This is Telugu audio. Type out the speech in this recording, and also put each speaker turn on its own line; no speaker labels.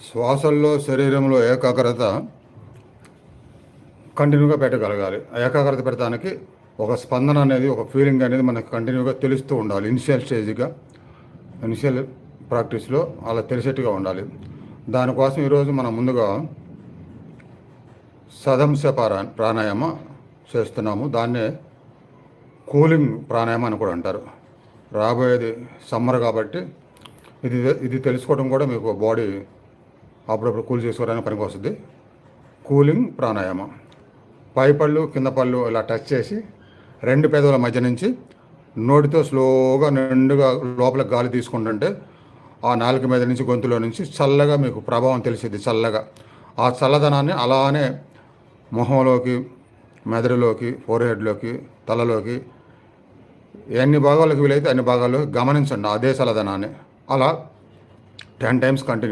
శ్వాసల్లో శరీరంలో ఏకాగ్రత కంటిన్యూగా పెట్టగలగాలి. ఏకాగ్రత పెట్టడానికి ఒక స్పందన అనేది, ఒక ఫీలింగ్ అనేది మనకు కంటిన్యూగా తెలుస్తూ ఉండాలి. ఇనిషియల్ ప్రాక్టీస్లో అలా తెలిసేట్టుగా ఉండాలి. దానికోసం ఈరోజు మనం ముందుగా సదంశ ప్రాణాయామ చేస్తున్నాము. దాన్నే కూలింగ్ ప్రాణాయామం అని కూడా అంటారు. రాబోయేది సమ్మర్ కాబట్టి ఇది తెలుసుకోవడం కూడా మీకు బాడీ అప్పుడప్పుడు కూల్ చేసుకోవడానికి పనికి వస్తుంది. కూలింగ్ ప్రాణాయామం. పై పళ్ళు కింద పళ్ళు ఇలా టచ్ చేసి 2 పెదవుల మధ్య నుంచి నోటితో స్లోగా నిండుగా లోపల గాలి తీసుకుంటుంటే ఆ నాలుక మీద నుంచి గొంతులో నుంచి చల్లగా మీకు ప్రభావం తెలిసింది. చల్లగా ఆ చల్లదనాన్ని అలానే మొహంలోకి, మెదడులోకి, ఫోర్హెడ్లోకి, తలలోకి ఎన్ని భాగాలకు వీలైతే అన్ని భాగాల్లో గమనించండి అదే చల్లదనాన్ని. అలా 10 times కంటిన్యూ.